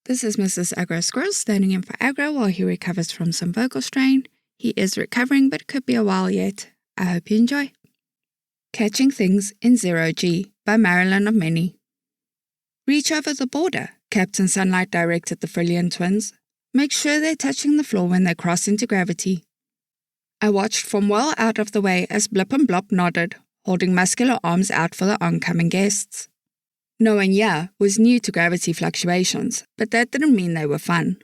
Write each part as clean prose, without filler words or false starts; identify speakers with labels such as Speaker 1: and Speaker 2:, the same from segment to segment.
Speaker 1: This is MrsAgroSquerril standing in for Agro while he recovers from some vocal strain. He is recovering, but it could be a while yet. I hope you enjoy. Catching Things in 0G by Marilyn of Many. Reach over the border, Captain Sunlight directed the Frillian twins. Make sure they're touching the floor when they cross into gravity. I watched from well out of the way as Blip and Blop nodded, holding muscular arms out for the oncoming guests. No one here was new to gravity fluctuations, but that didn't mean they were fun.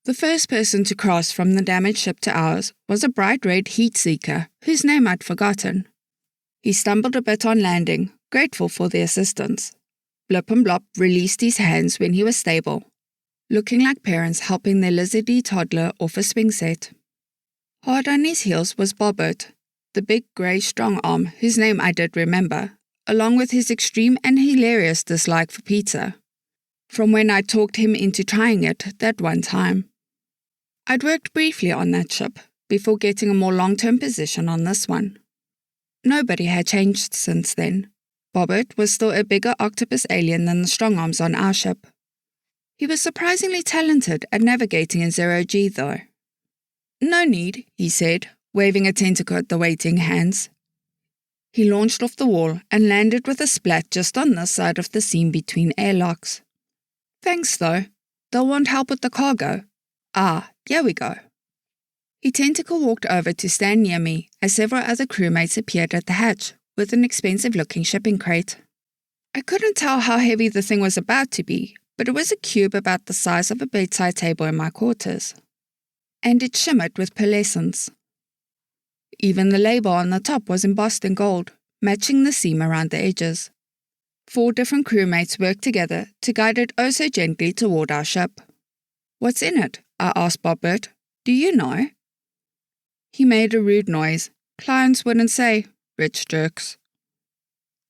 Speaker 1: The first person to cross from the damaged ship to ours was a bright red heat seeker, whose name I'd forgotten. He stumbled a bit on landing, grateful for the assistance. Blip and Blop released his hands when he was stable, looking like parents helping their lizardy toddler off a swing set. Hard on his heels was Bobbert, the big grey strong arm whose name I did remember, along with his extreme and hilarious dislike for pizza, from when I talked him into trying it that one time. I'd worked briefly on that ship, before getting a more long-term position on this one. Nobody had changed since then. Bobbert was still a bigger octopus alien than the strong arms on our ship. He was surprisingly talented at navigating in 0G though. "No need," he said, waving a tentacle at the waiting hands. He launched off the wall and landed with a splat just on this side of the seam between airlocks. "Thanks though. They'll want help with the cargo. Ah, here we go." He tentacle walked over to stand near me as several other crewmates appeared at the hatch with an expensive-looking shipping crate. I couldn't tell how heavy the thing was about to be, but it was a cube about the size of a bedside table in my quarters. And it shimmered with pearlescence. Even the label on the top was embossed in gold, matching the seam around the edges. 4 different crewmates worked together to guide it oh so gently toward our ship. "What's in it?" I asked Bobbert. "Do you know?" He made a rude noise. "Clients wouldn't say, rich jerks."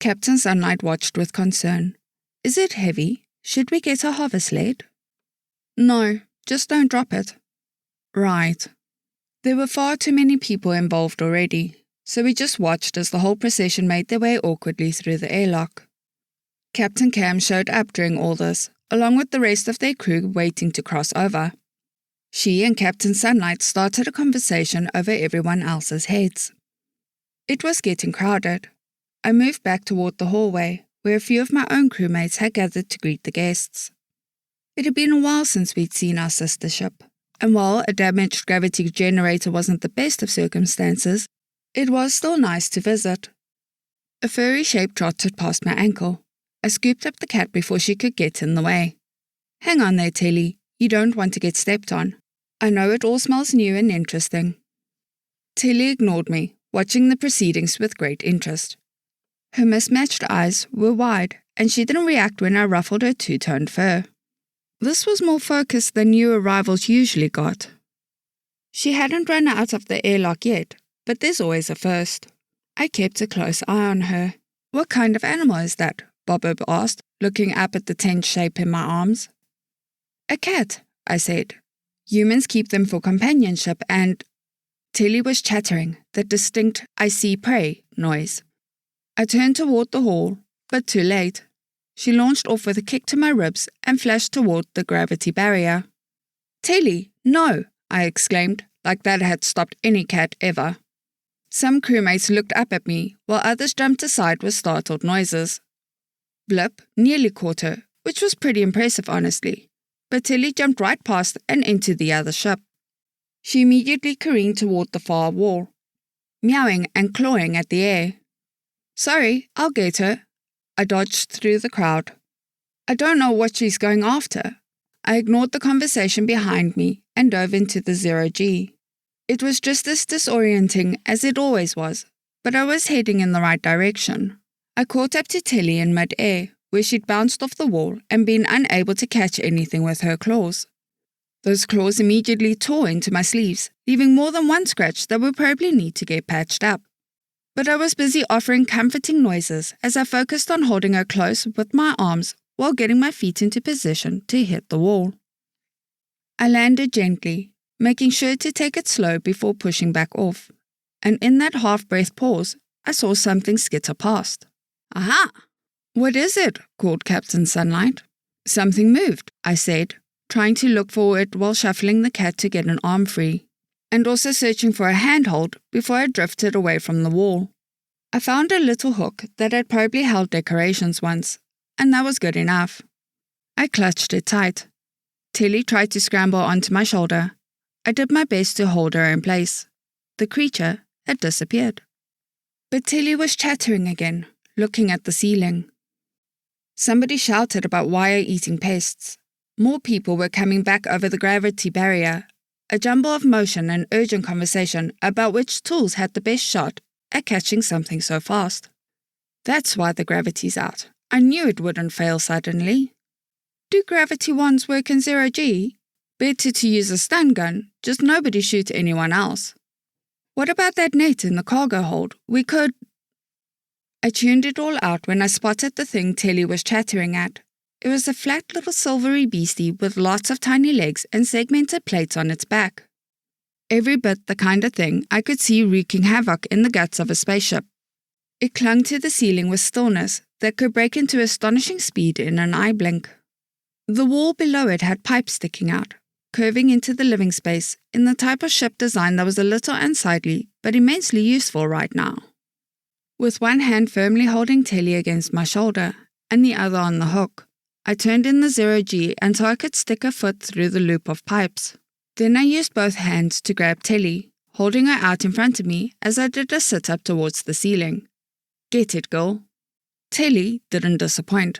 Speaker 1: Captain Sunlight watched with concern. "Is it heavy? Should we get a hover sled?" "No, just don't drop it." "Right." There were far too many people involved already, so we just watched as the whole procession made their way awkwardly through the airlock. Captain Cam showed up during all this, along with the rest of their crew waiting to cross over. She and Captain Sunlight started a conversation over everyone else's heads. It was getting crowded. I moved back toward the hallway, where a few of my own crewmates had gathered to greet the guests. It had been a while since we'd seen our sister ship, and while a damaged gravity generator wasn't the best of circumstances, it was still nice to visit. A furry shape trotted past my ankle. I scooped up the cat before she could get in the way. "Hang on there, Tilly. You don't want to get stepped on. I know it all smells new and interesting." Tilly ignored me, watching the proceedings with great interest. Her mismatched eyes were wide, and she didn't react when I ruffled her two-toned fur. This was more focused than new arrivals usually got. She hadn't run out of the airlock yet, but there's always a first. I kept a close eye on her. "What kind of animal is that?" Bobbert asked, looking up at the tense shape in my arms. "A cat," I said. "Humans keep them for companionship and—" Tilly was chattering, the distinct "I see prey" noise. I turned toward the hall, but too late. She launched off with a kick to my ribs and flashed toward the gravity barrier. "Tilly, no!" I exclaimed, like that had stopped any cat ever. Some crewmates looked up at me, while others jumped aside with startled noises. Blip nearly caught her, which was pretty impressive honestly, but Tilly jumped right past and into the other ship. She immediately careened toward the far wall, meowing and clawing at the air. "Sorry, I'll get her." I dodged through the crowd. "I don't know what she's going after." I ignored the conversation behind me and dove into the 0G. It was just as disorienting as it always was, but I was heading in the right direction. I caught up to Tilly in mid-air, where she'd bounced off the wall and been unable to catch anything with her claws. Those claws immediately tore into my sleeves, leaving more than one scratch that would probably need to get patched up. But I was busy offering comforting noises as I focused on holding her close with my arms while getting my feet into position to hit the wall. I landed gently, making sure to take it slow before pushing back off, and in that half-breath pause, I saw something skitter past. "Aha!" "What is it?" called Captain Sunlight. Something moved, I said, trying to look for it while shuffling the cat to get an arm free, and also searching for a handhold before I drifted away from the wall. I found a little hook that had probably held decorations once, and that was good enough. I clutched it tight. Tilly tried to scramble onto my shoulder. I did my best to hold her in place. The creature had disappeared. But Tilly was chattering again, looking at the ceiling. Somebody shouted about wire-eating pests. More people were coming back over the gravity barrier, a jumble of motion and urgent conversation about which tools had the best shot at catching something so fast. That's why the gravity's out. I knew it wouldn't fail suddenly. Do gravity wands work in 0G? Better to use a stun gun, just nobody shoot anyone else. What about that net in the cargo hold? We could... I tuned it all out when I spotted the thing Telly was chattering at. It was a flat little silvery beastie with lots of tiny legs and segmented plates on its back. Every bit the kind of thing I could see wreaking havoc in the guts of a spaceship. It clung to the ceiling with stillness that could break into astonishing speed in an eye blink. The wall below it had pipes sticking out, curving into the living space in the type of ship design that was a little unsightly but immensely useful right now. With one hand firmly holding Telly against my shoulder and the other on the hook, I turned in the 0G until I could stick a foot through the loop of pipes. Then I used both hands to grab Telly, holding her out in front of me as I did a sit-up towards the ceiling. Get it, girl. Telly didn't disappoint.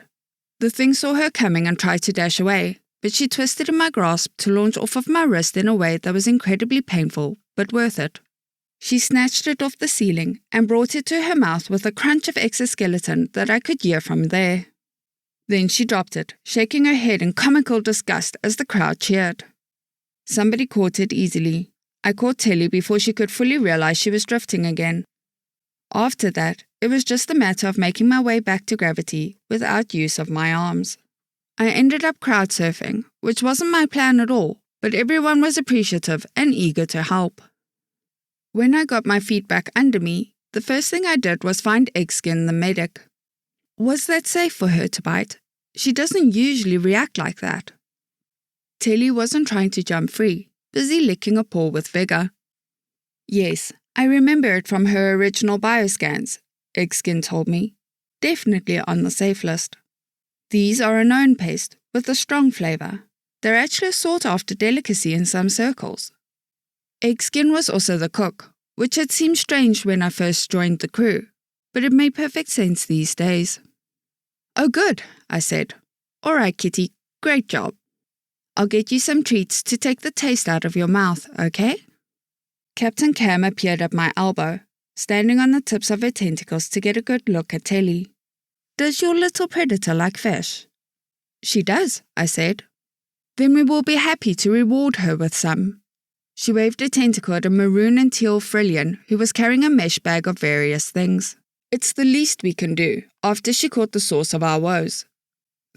Speaker 1: The thing saw her coming and tried to dash away, but she twisted in my grasp to launch off of my wrist in a way that was incredibly painful, but worth it. She snatched it off the ceiling and brought it to her mouth with a crunch of exoskeleton that I could hear from there. Then she dropped it, shaking her head in comical disgust as the crowd cheered. Somebody caught it easily. I caught Telly before she could fully realize she was drifting again. After that, it was just a matter of making my way back to gravity without use of my arms. I ended up crowd surfing, which wasn't my plan at all, but everyone was appreciative and eager to help. When I got my feet back under me, the first thing I did was find Eggskin the medic. Was that safe for her to bite? She doesn't usually react like that. Telly wasn't trying to jump free, busy licking a paw with vigor. Yes, I remember it from her original bioscans, Eggskin told me. Definitely on the safe list. These are a known pest with a strong flavor. They're actually a sought-after delicacy in some circles. Eggskin was also the cook, which had seemed strange when I first joined the crew, but it made perfect sense these days. Oh good, I said. All right, Kitty, great job. I'll get you some treats to take the taste out of your mouth, okay? Captain Cam appeared at my elbow, standing on the tips of her tentacles to get a good look at Telly. Does your little predator like fish? She does, I said. Then we will be happy to reward her with some. She waved a tentacle at a maroon and teal Frillian who was carrying a mesh bag of various things. It's the least we can do after she caught the source of our woes.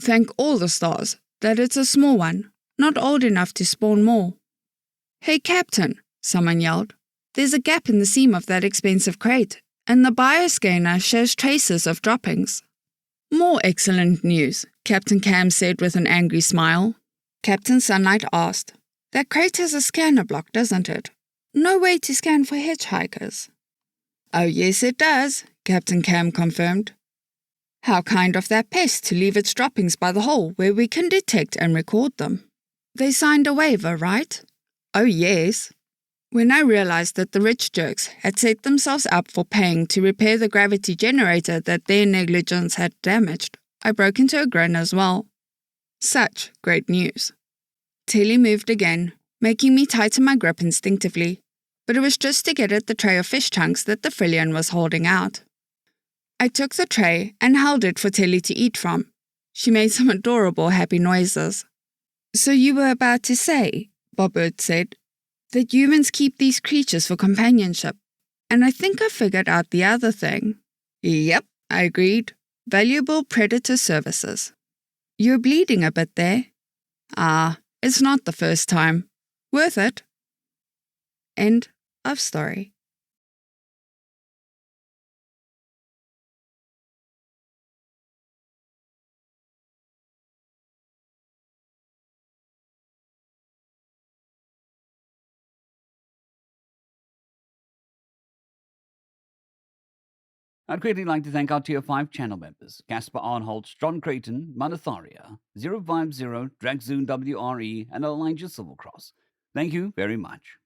Speaker 1: Thank all the stars that it's a small one, not old enough to spawn more. Hey, Captain, someone yelled. There's a gap in the seam of that expensive crate, and the bioscanner shows traces of droppings. More excellent news, Captain Cam said with an angry smile. Captain Sunlight asked, That crate has a scanner block, doesn't it? No way to scan for hitchhikers. Oh yes it does, Captain Cam confirmed. How kind of that pest to leave its droppings by the hole where we can detect and record them. They signed a waiver, right? Oh yes. When I realized that the rich jerks had set themselves up for paying to repair the gravity generator that their negligence had damaged, I broke into a grin as well. Such great news. Telly moved again, making me tighten my grip instinctively, but it was just to get at the tray of fish chunks that the Frillian was holding out. I took the tray and held it for Telly to eat from. She made some adorable happy noises. So you were about to say, Bobbert said, that humans keep these creatures for companionship, and I think I figured out the other thing. Yep, I agreed. Valuable predator services. You're bleeding a bit there. Ah, it's not the first time. Worth it. End of story.
Speaker 2: I'd greatly like to thank our Tier 5 channel members, Casper Arnholtz, John Creighton, Manatharia, 050, Dragzoon WRE, and Elijah Silvercross. Thank you very much.